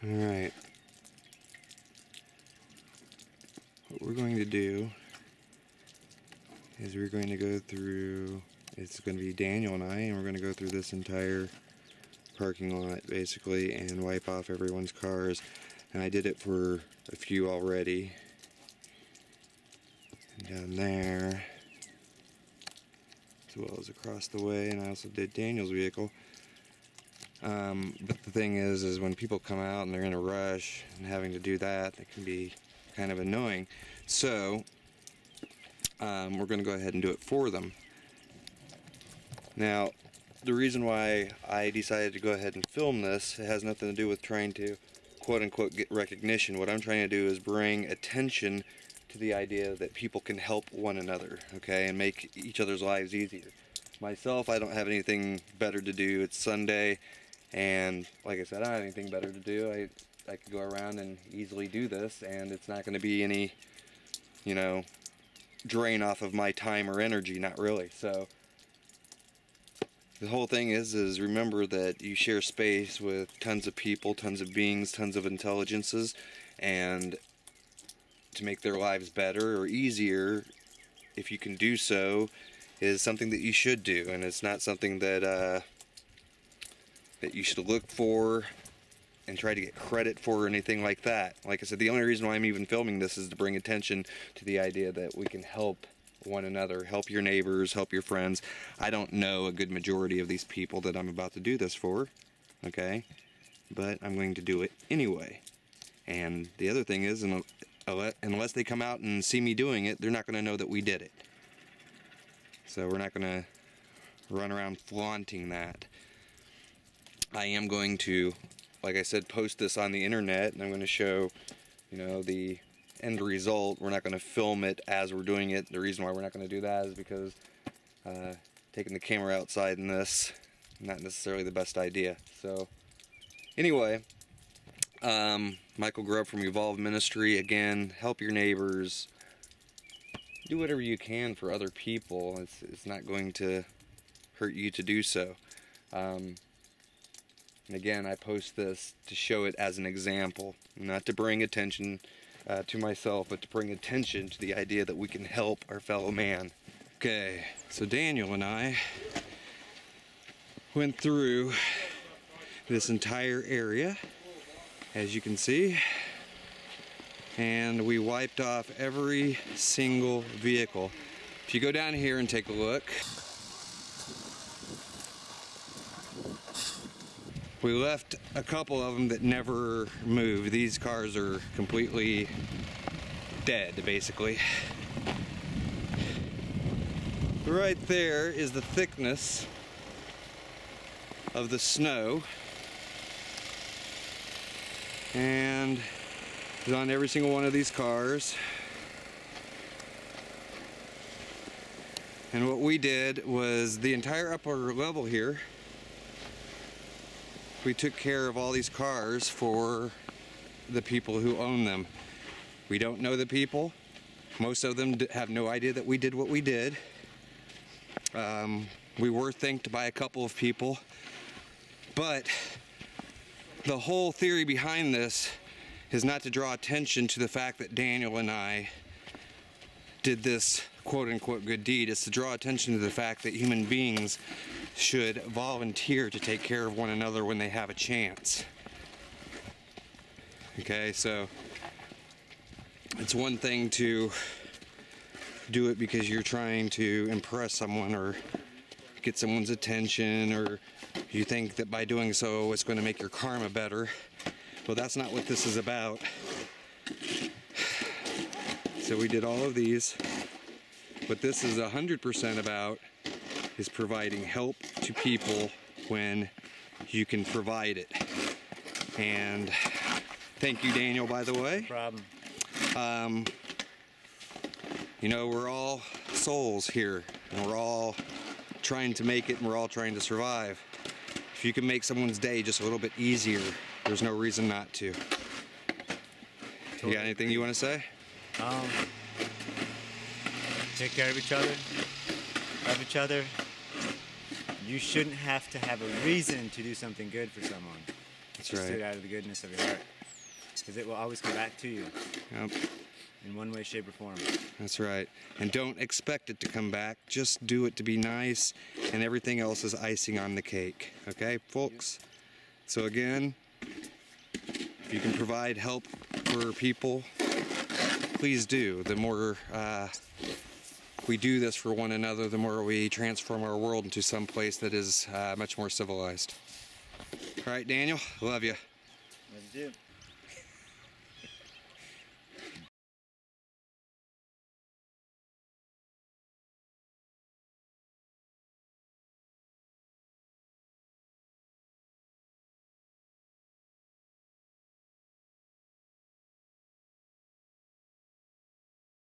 Alright. What we're going to do is we're going to go through, it's going to be Daniel and I, and we're going to go through this entire parking lot basically and wipe off everyone's cars. And I did it for a few already. And down there, as well as across the way, and I also did Daniel's vehicle. But the thing is when people come out and they're in a rush and having to do that, it can be kind of annoying. So we're going to go ahead and do it for them. Now, the reason why I decided to go ahead and film this, it has nothing to do with trying to quote-unquote get recognition. What I'm trying to do is bring attention to the idea that people can help one another, okay, and make each other's lives easier. Myself, I don't have anything better to do. It's Sunday, and like I said, I don't have anything better to do. I could go around and easily do this, and it's not going to be any, you know, drain off of my time or energy, not really. So the whole thing is remember that you share space with tons of people, tons of beings, tons of intelligences, and to make their lives better or easier, if you can do so, is something that you should do, and it's not something that that you should look for and try to get credit for or anything like that. Like I said, the only reason why I'm even filming this is to bring attention to the idea that we can help one another, help your neighbors, help your friends. I don't know a good majority of these people that I'm about to do this for, okay? But I'm going to do it anyway. And the other thing is, unless they come out and see me doing it, they're not going to know that we did it. So we're not going to run around flaunting that. I am going to, like I said, post this on the internet, and I'm going to show, you know, the end result. We're not going to film it as we're doing it. The reason why we're not going to do that is because taking the camera outside in this, not necessarily the best idea. So anyway, Michael Grubb from Evolve Ministry. Again, help your neighbors. Do whatever you can for other people. It's not going to hurt you to do so. And again, I post this to show it as an example, not to bring attention to myself, but to bring attention to the idea that we can help our fellow man. Okay, so Daniel and I went through this entire area, as you can see, and we wiped off every single vehicle. If you go down here and take a look, we left a couple of them that never moved. These cars are completely dead, basically. Right there is the thickness of the snow, and it's on every single one of these cars. And what we did was the entire upper level here, we took care of all these cars for the people who own them. We don't know the people. Most of them have no idea that we did what we did. We were thanked by a couple of people, but the whole theory behind this is not to draw attention to the fact that Daniel and I did this quote-unquote good deed. It's to draw attention to the fact that human beings should volunteer to take care of one another when they have a chance. Okay, so it's one thing to do it because you're trying to impress someone or get someone's attention, or you think that by doing so it's going to make your karma better. Well, that's not what this is about. So we did all of these. What this is 100% about is providing help to people when you can provide it. And thank you, Daniel, by the way. No problem. You know, we're all souls here, and we're all trying to make it, and we're all trying to survive. If you can make someone's day just a little bit easier, there's no reason not to. You got anything you want to say? Take care of each other, love each other. You shouldn't have to have a reason to do something good for someone. That's Just right. do it out of the goodness of your heart. because it will always come back to you. Yep. In one way, shape, or form. That's right. And don't expect it to come back. Just do it to be nice, and everything else is icing on the cake. Okay, folks? So again, if you can provide help for people, please do. The more we do this for one another, the more we transform our world into some place that is much more civilized. All right, Daniel, love you. Love you too.